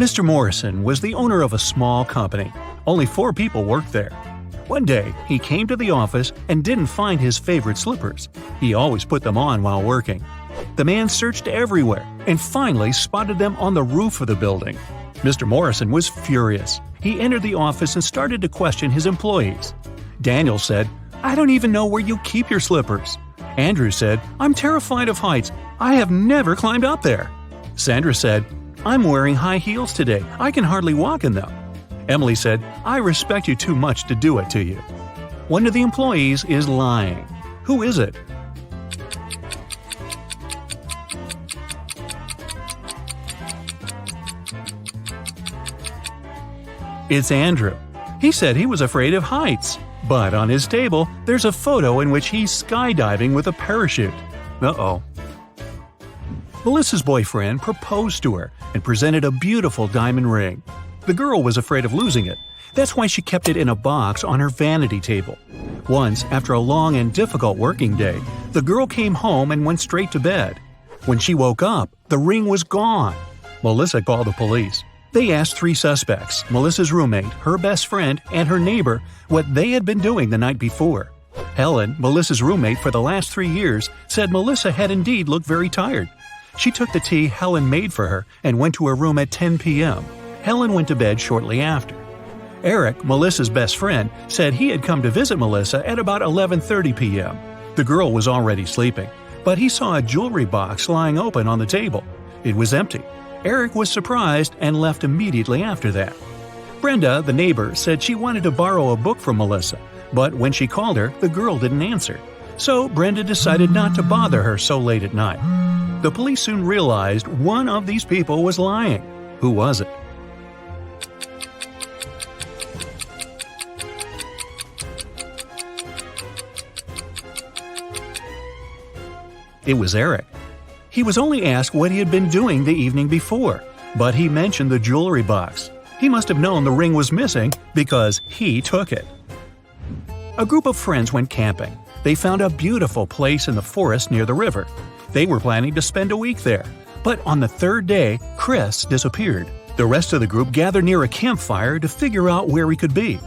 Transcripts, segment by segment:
Mr. Morrison was the owner of a small company. Only 4 people worked there. One day, he came to the office and didn't find his favorite slippers. He always put them on while working. The man searched everywhere and finally spotted them on the roof of the building. Mr. Morrison was furious. He entered the office and started to question his employees. Daniel said, "I don't even know where you keep your slippers." Andrew said, "I'm terrified of heights. I have never climbed up there." Sandra said, "I'm wearing high heels today. I can hardly walk in them." Emily said, "I respect you too much to do it to you." One of the employees is lying. Who is it? It's Andrew. He said he was afraid of heights. But on his table, there's a photo in which he's skydiving with a parachute. Uh-oh. Melissa's boyfriend proposed to her and presented a beautiful diamond ring. The girl was afraid of losing it. That's why she kept it in a box on her vanity table. Once, after a long and difficult working day, the girl came home and went straight to bed. When she woke up, the ring was gone. Melissa called the police. They asked 3 suspects, Melissa's roommate, her best friend, and her neighbor, what they had been doing the night before. Helen, Melissa's roommate for the last 3 years, said Melissa had indeed looked very tired. She took the tea Helen made for her and went to her room at 10 p.m. Helen went to bed shortly after. Eric, Melissa's best friend, said he had come to visit Melissa at about 11:30 p.m. The girl was already sleeping, but he saw a jewelry box lying open on the table. It was empty. Eric was surprised and left immediately after that. Brenda, the neighbor, said she wanted to borrow a book from Melissa, but when she called her, the girl didn't answer. So Brenda decided not to bother her so late at night. The police soon realized one of these people was lying. Who was it? It was Eric. He was only asked what he had been doing the evening before, but he mentioned the jewelry box. He must have known the ring was missing because he took it. A group of friends went camping. They found a beautiful place in the forest near the river. They were planning to spend a week there, but on the 3rd day, Chris disappeared. The rest of the group gathered near a campfire to figure out where he could be.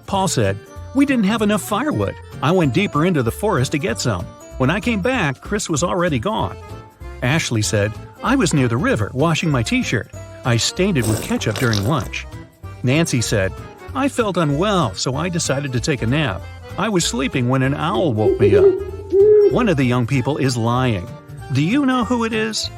Paul said, "We didn't have enough firewood. I went deeper into the forest to get some. When I came back, Chris was already gone." Ashley said, "I was near the river washing my t-shirt. I stained it with ketchup during lunch." Nancy said, "I felt unwell, so I decided to take a nap. I was sleeping when an owl woke me up." One of the young people is lying. Do you know who it is?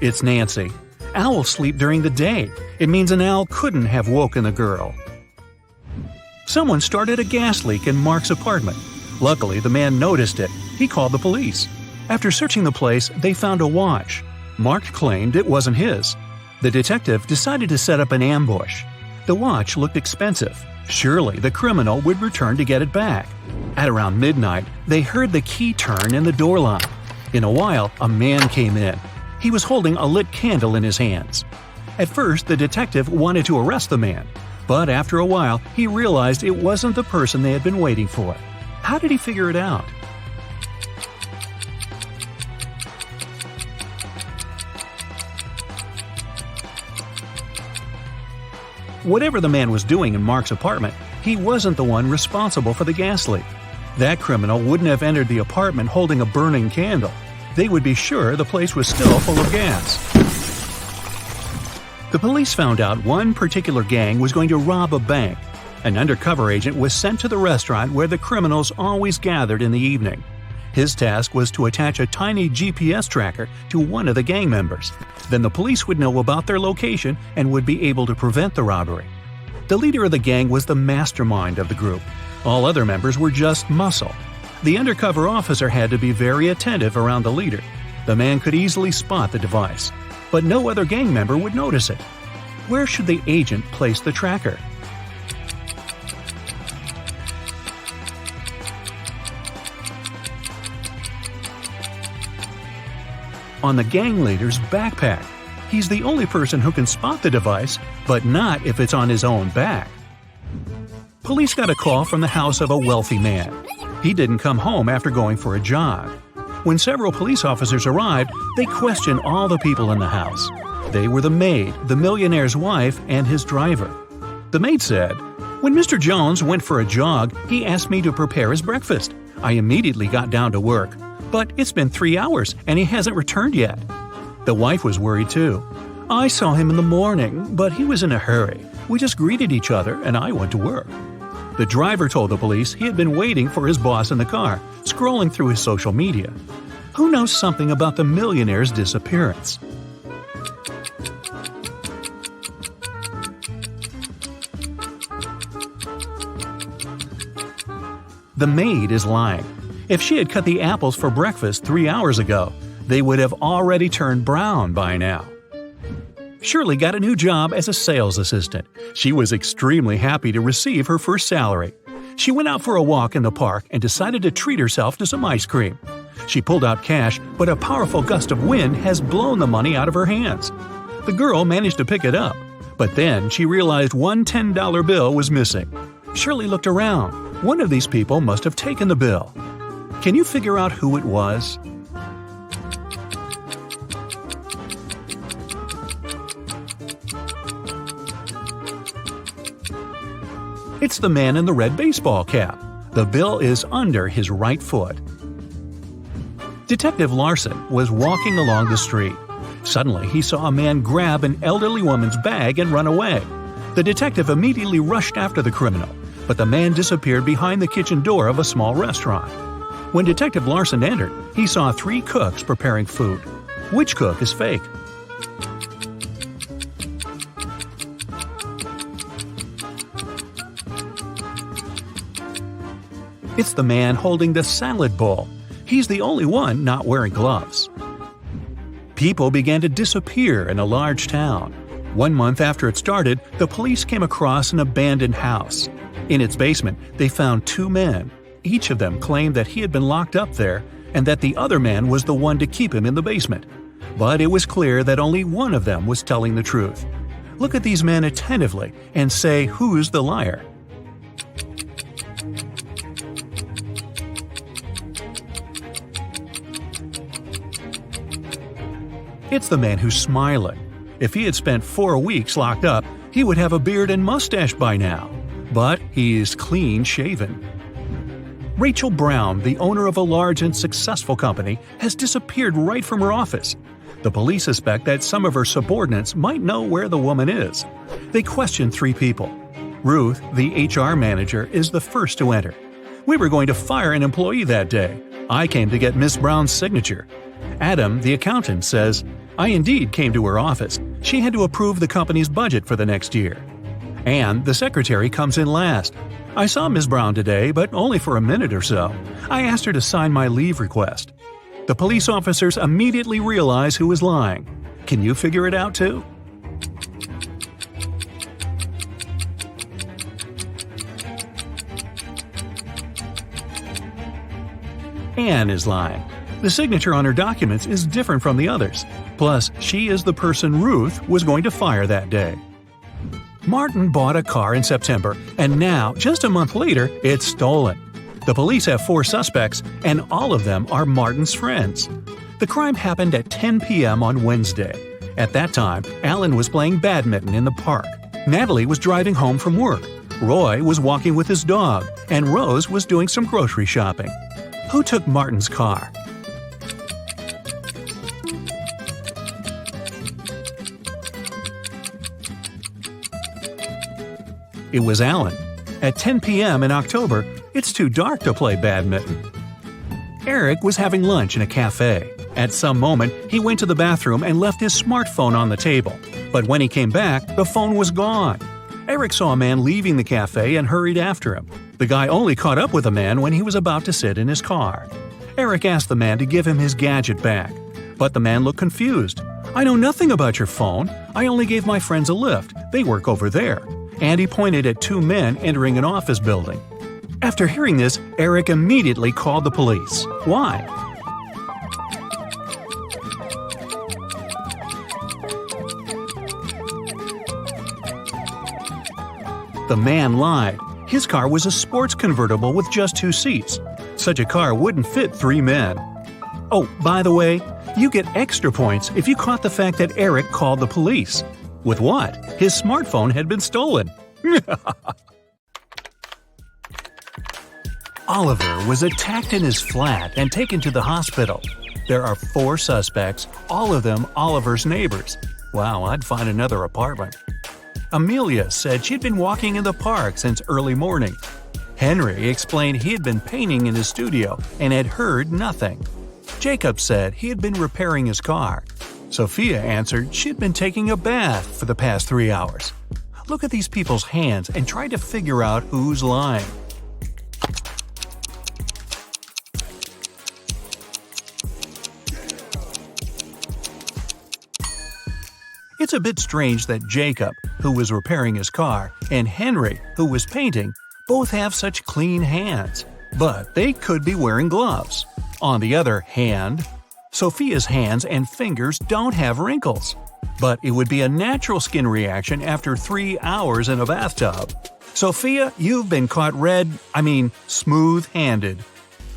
It's Nancy. Owls sleep during the day. It means an owl couldn't have woken the girl. Someone started a gas leak in Mark's apartment. Luckily, the man noticed it. He called the police. After searching the place, they found a watch. Mark claimed it wasn't his. The detective decided to set up an ambush. The watch looked expensive. Surely the criminal would return to get it back. At around midnight, they heard the key turn in the door lock. In a while, a man came in. He was holding a lit candle in his hands. At first, the detective wanted to arrest the man. But after a while, he realized it wasn't the person they had been waiting for. How did he figure it out? Whatever the man was doing in Mark's apartment, he wasn't the one responsible for the gas leak. That criminal wouldn't have entered the apartment holding a burning candle. They would be sure the place was still full of gas. The police found out one particular gang was going to rob a bank. An undercover agent was sent to the restaurant where the criminals always gathered in the evening. His task was to attach a tiny GPS tracker to one of the gang members. Then the police would know about their location and would be able to prevent the robbery. The leader of the gang was the mastermind of the group. All other members were just muscle. The undercover officer had to be very attentive around the leader. The man could easily spot the device, but no other gang member would notice it. Where should the agent place the tracker? On the gang leader's backpack. He's the only person who can spot the device, but not if it's on his own back. Police got a call from the house of a wealthy man. He didn't come home after going for a jog. When several police officers arrived, they questioned all the people in the house. They were the maid, the millionaire's wife, and his driver. The maid said, "When Mr. Jones went for a jog, he asked me to prepare his breakfast. I immediately got down to work. But it's been 3 hours and he hasn't returned yet." The wife was worried too. "I saw him in the morning, but he was in a hurry. We just greeted each other and I went to work." The driver told the police he had been waiting for his boss in the car, scrolling through his social media. Who knows something about the millionaire's disappearance? The maid is lying. If she had cut the apples for breakfast 3 hours ago, they would have already turned brown by now. Shirley got a new job as a sales assistant. She was extremely happy to receive her first salary. She went out for a walk in the park and decided to treat herself to some ice cream. She pulled out cash, but a powerful gust of wind has blown the money out of her hands. The girl managed to pick it up, but then she realized one $10 bill was missing. Shirley looked around. One of these people must have taken the bill. Can you figure out who it was? It's the man in the red baseball cap. The bill is under his right foot. Detective Larson was walking along the street. Suddenly, he saw a man grab an elderly woman's bag and run away. The detective immediately rushed after the criminal, but the man disappeared behind the kitchen door of a small restaurant. When Detective Larson entered, he saw 3 cooks preparing food. Which cook is fake? It's the man holding the salad bowl. He's the only one not wearing gloves. People began to disappear in a large town. 1 month after it started, the police came across an abandoned house. In its basement, they found 2 men. Each of them claimed that he had been locked up there and that the other man was the one to keep him in the basement. But it was clear that only one of them was telling the truth. Look at these men attentively and say who's the liar. It's the man who's smiling. If he had spent 4 weeks locked up, he would have a beard and mustache by now. But he is clean-shaven. Rachel Brown, the owner of a large and successful company, has disappeared right from her office. The police suspect that some of her subordinates might know where the woman is. They question 3 people. Ruth, the HR manager, is the first to enter. "We were going to fire an employee that day. I came to get Miss Brown's signature." Adam, the accountant, says, "I indeed came to her office. She had to approve the company's budget for the next year." And the secretary comes in last. "I saw Ms. Brown today, but only for a minute or so. I asked her to sign my leave request." The police officers immediately realize who is lying. Can you figure it out too? Anne is lying. The signature on her documents is different from the others. Plus, she is the person Ruth was going to fire that day. Martin bought a car in September, and now, just a month later, it's stolen. The police have 4 suspects, and all of them are Martin's friends. The crime happened at 10 p.m. on Wednesday. At that time, Alan was playing badminton in the park. Natalie was driving home from work. Roy was walking with his dog, and Rose was doing some grocery shopping. Who took Martin's car? It was Alan. At 10 p.m. in October, it's too dark to play badminton. Eric was having lunch in a cafe. At some moment, he went to the bathroom and left his smartphone on the table. But when he came back, the phone was gone. Eric saw a man leaving the cafe and hurried after him. The guy only caught up with the man when he was about to sit in his car. Eric asked the man to give him his gadget back. But the man looked confused. "I know nothing about your phone. I only gave my friends a lift. They work over there." And he pointed at 2 men entering an office building. After hearing this, Eric immediately called the police. Why? The man lied. His car was a sports convertible with just 2 seats. Such a car wouldn't fit 3 men. Oh, by the way, you get extra points if you caught the fact that Eric called the police. With what? His smartphone had been stolen. Oliver was attacked in his flat and taken to the hospital. There are 4 suspects, all of them Oliver's neighbors. Wow, I'd find another apartment. Amelia said she'd been walking in the park since early morning. Henry explained he had been painting in his studio and had heard nothing. Jacob said he had been repairing his car. Sophia answered she'd been taking a bath for the past 3 hours. Look at these people's hands and try to figure out who's lying. It's a bit strange that Jacob, who was repairing his car, and Henry, who was painting, both have such clean hands. But they could be wearing gloves. On the other hand, Sophia's hands and fingers don't have wrinkles. But it would be a natural skin reaction after 3 hours in a bathtub. Sophia, you've been caught smooth-handed.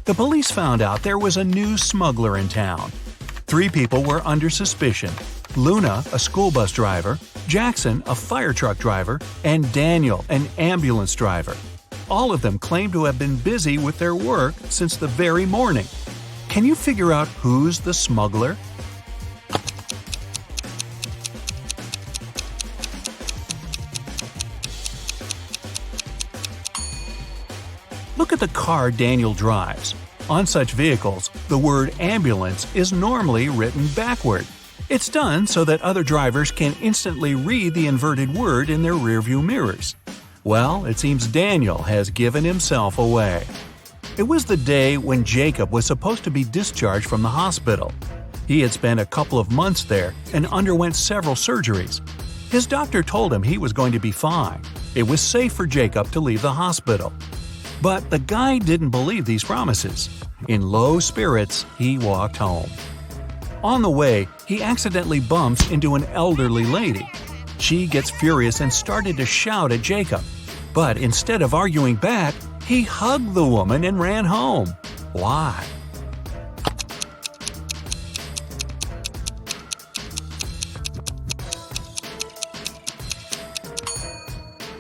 The police found out there was a new smuggler in town. 3 people were under suspicion. Luna, a school bus driver, Jackson, a fire truck driver, and Daniel, an ambulance driver. All of them claim to have been busy with their work since the very morning. Can you figure out who's the smuggler? Look at the car Daniel drives. On such vehicles, the word ambulance is normally written backward. It's done so that other drivers can instantly read the inverted word in their rearview mirrors. Well, it seems Daniel has given himself away. It was the day when Jacob was supposed to be discharged from the hospital. He had spent a couple of months there and underwent several surgeries. His doctor told him he was going to be fine. It was safe for Jacob to leave the hospital. But the guy didn't believe these promises. In low spirits, he walked home. On the way, he accidentally bumps into an elderly lady. She gets furious and started to shout at Jacob. But instead of arguing back, he hugged the woman and ran home. Why?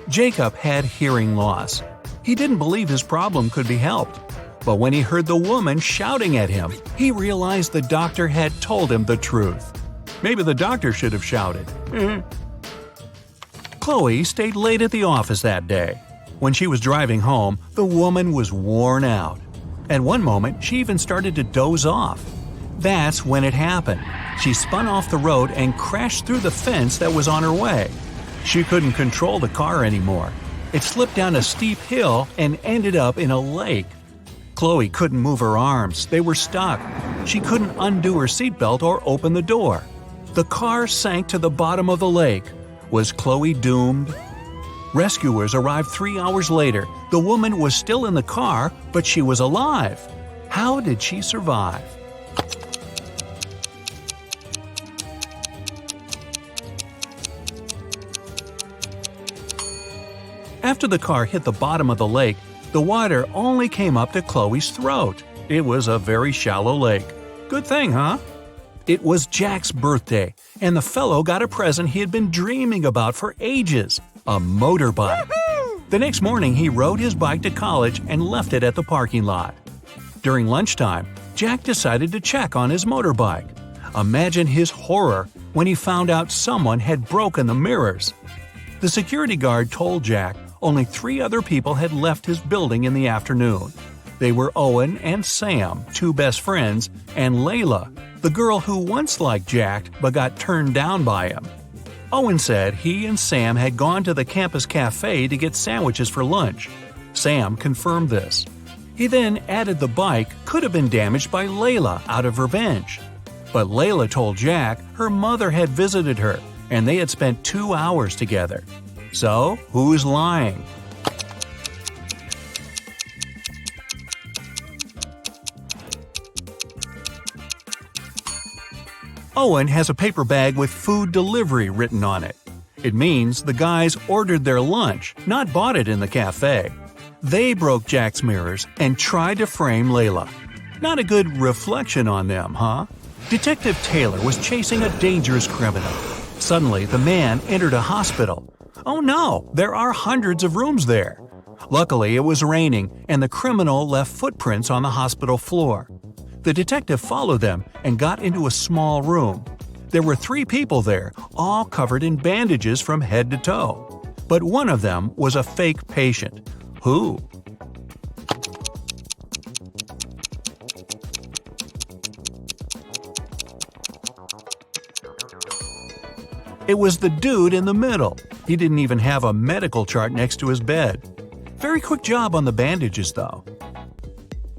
Jacob had hearing loss. He didn't believe his problem could be helped. But when he heard the woman shouting at him, he realized the doctor had told him the truth. Maybe the doctor should have shouted. Chloe stayed late at the office that day. When she was driving home, the woman was worn out. At one moment, she even started to doze off. That's when it happened. She spun off the road and crashed through the fence that was on her way. She couldn't control the car anymore. It slipped down a steep hill and ended up in a lake. Chloe couldn't move her arms. They were stuck. She couldn't undo her seatbelt or open the door. The car sank to the bottom of the lake. Was Chloe doomed? Rescuers arrived 3 hours later. The woman was still in the car, but she was alive. How did she survive? After the car hit the bottom of the lake, the water only came up to Chloe's throat. It was a very shallow lake. Good thing, huh? It was Jack's birthday, and the fellow got a present he had been dreaming about for ages – a motorbike. The next morning, he rode his bike to college and left it at the parking lot. During lunchtime, Jack decided to check on his motorbike. Imagine his horror when he found out someone had broken the mirrors. The security guard told Jack only 3 other people had left his building in the afternoon. They were Owen and Sam, 2 best friends, and Layla, the girl who once liked Jack but got turned down by him. Owen said he and Sam had gone to the campus cafe to get sandwiches for lunch. Sam confirmed this. He then added the bike could have been damaged by Layla out of revenge. But Layla told Jack her mother had visited her, and they had spent 2 hours together. So, who's lying? Owen has a paper bag with food delivery written on it. It means the guys ordered their lunch, not bought it in the cafe. They broke Jack's mirrors and tried to frame Layla. Not a good reflection on them, huh? Detective Taylor was chasing a dangerous criminal. Suddenly, the man entered a hospital. Oh no, there are hundreds of rooms there. Luckily, it was raining, and the criminal left footprints on the hospital floor. The detective followed them and got into a small room. There were 3 people there, all covered in bandages from head to toe. But one of them was a fake patient. Who? It was the dude in the middle. He didn't even have a medical chart next to his bed. Very quick job on the bandages, though.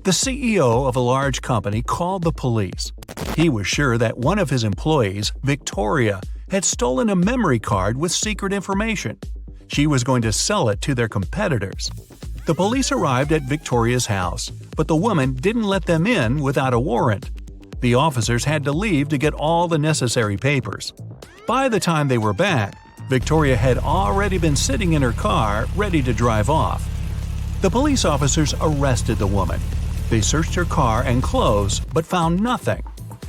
The CEO of a large company called the police. He was sure that one of his employees, Victoria, had stolen a memory card with secret information. She was going to sell it to their competitors. The police arrived at Victoria's house, but the woman didn't let them in without a warrant. The officers had to leave to get all the necessary papers. By the time they were back, Victoria had already been sitting in her car, ready to drive off. The police officers arrested the woman. They searched her car and clothes, but found nothing.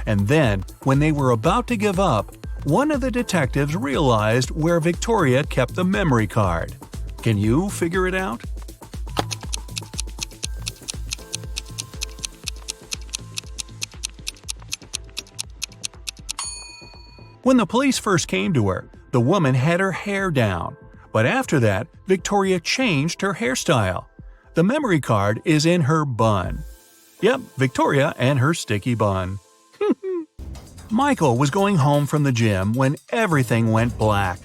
And then, when they were about to give up, one of the detectives realized where Victoria kept the memory card. Can you figure it out? When the police first came to her, the woman had her hair down. But after that, Victoria changed her hairstyle. The memory card is in her bun. Yep, Victoria and her sticky bun. Michael was going home from the gym when everything went black.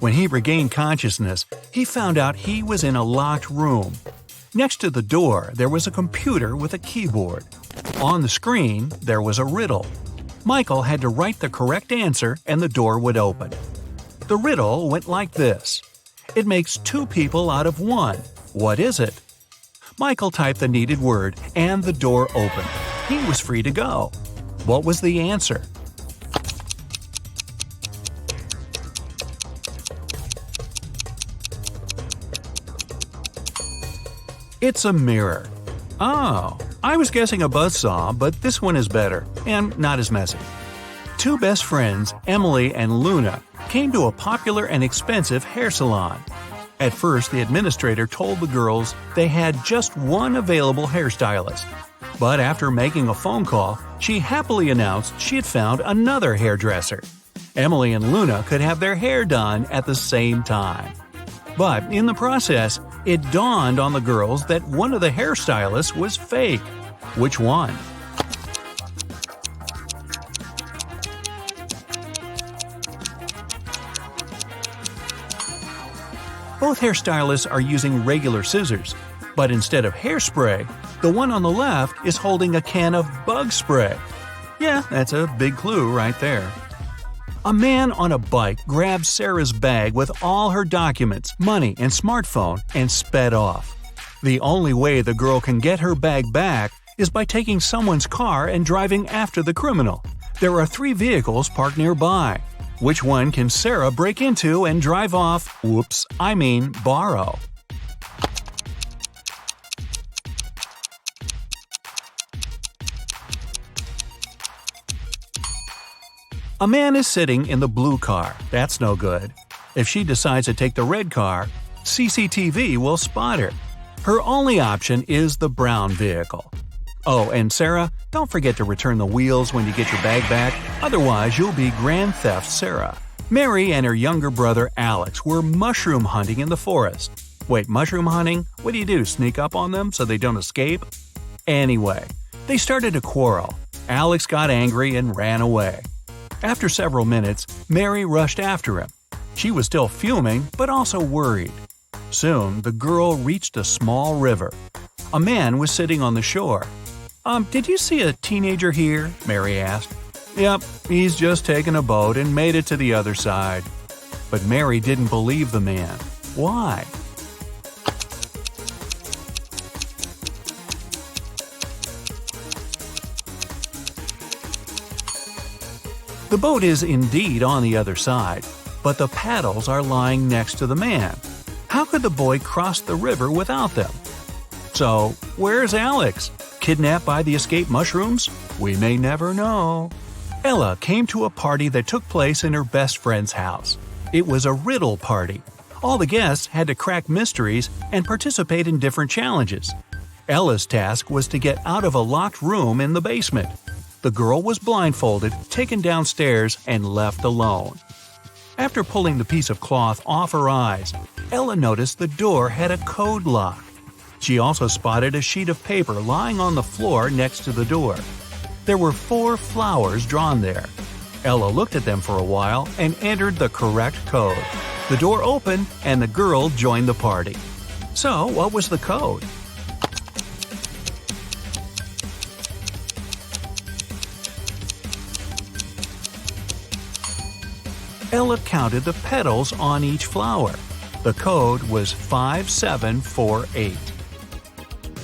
When he regained consciousness, he found out he was in a locked room. Next to the door, there was a computer with a keyboard. On the screen, there was a riddle. Michael had to write the correct answer and the door would open. The riddle went like this. It makes 2 people out of 1. What is it? Michael typed the needed word and the door opened. He was free to go. What was the answer? It's a mirror. Oh, I was guessing a buzzsaw, but this one is better, and not as messy. 2 best friends, Emily and Luna, came to a popular and expensive hair salon. At first, the administrator told the girls they had just one available hairstylist. But after making a phone call, she happily announced she had found another hairdresser. Emily and Luna could have their hair done at the same time. But in the process, it dawned on the girls that one of the hairstylists was fake. Which one? Both hairstylists are using regular scissors, but instead of hairspray, the one on the left is holding a can of bug spray. Yeah, that's a big clue right there. A man on a bike grabbed Sarah's bag with all her documents, money, and smartphone and sped off. The only way the girl can get her bag back is by taking someone's car and driving after the criminal. There are 3 vehicles parked nearby. Which one can Sarah break into and drive off? Borrow. A man is sitting in the blue car. That's no good. If she decides to take the red car, CCTV will spot her. Her only option is the brown vehicle. Oh, and Sarah, don't forget to return the wheels when you get your bag back, otherwise you'll be Grand Theft Sarah. Mary and her younger brother Alex were mushroom hunting in the forest. Wait, mushroom hunting? What do? Sneak up on them so they don't escape? Anyway, they started a quarrel. Alex got angry and ran away. After several minutes, Mary rushed after him. She was still fuming, but also worried. Soon, the girl reached a small river. A man was sitting on the shore. Did you see a teenager here?" Mary asked. "Yep, he's just taken a boat and made it to the other side." But Mary didn't believe the man. Why? The boat is indeed on the other side, but the paddles are lying next to the man. How could the boy cross the river without them? So, where's Alex? Kidnapped by the escaped mushrooms? We may never know. Ella came to a party that took place in her best friend's house. It was a riddle party. All the guests had to crack mysteries and participate in different challenges. Ella's task was to get out of a locked room in the basement. The girl was blindfolded, taken downstairs, and left alone. After pulling the piece of cloth off her eyes, Ella noticed the door had a code lock. She also spotted a sheet of paper lying on the floor next to the door. There were 4 flowers drawn there. Ella looked at them for a while and entered the correct code. The door opened and the girl joined the party. So, what was the code? Ella counted the petals on each flower. The code was 5748.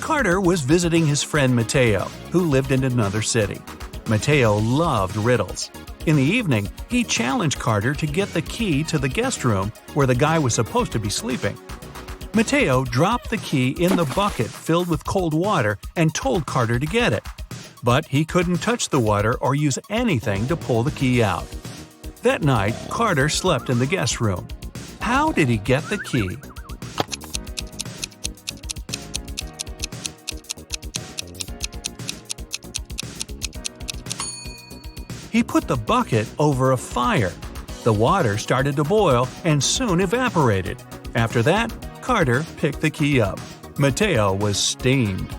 Carter was visiting his friend Mateo, who lived in another city. Mateo loved riddles. In the evening, he challenged Carter to get the key to the guest room where the guy was supposed to be sleeping. Mateo dropped the key in the bucket filled with cold water and told Carter to get it. But he couldn't touch the water or use anything to pull the key out. That night, Carter slept in the guest room. How did he get the key? He put the bucket over a fire. The water started to boil and soon evaporated. After that, Carter picked the key up. Mateo was steamed.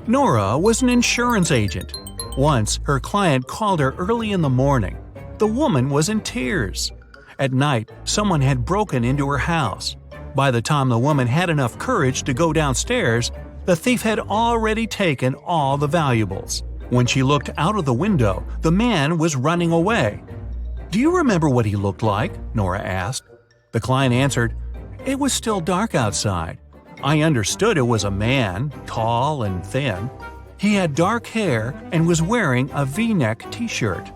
Nora was an insurance agent. Once, her client called her early in the morning. The woman was in tears. At night, someone had broken into her house. By the time the woman had enough courage to go downstairs, the thief had already taken all the valuables. When she looked out of the window, the man was running away. "Do you remember what he looked like?" Nora asked. The client answered, "It was still dark outside. I understood it was a man, tall and thin. He had dark hair and was wearing a V-neck t-shirt."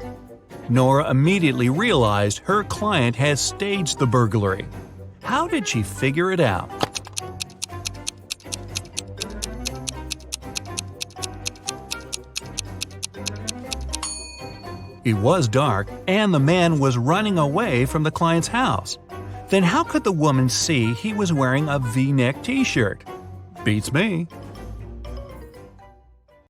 Nora immediately realized her client had staged the burglary. How did she figure it out? It was dark, and the man was running away from the client's house. Then how could the woman see he was wearing a V-neck t-shirt? Beats me.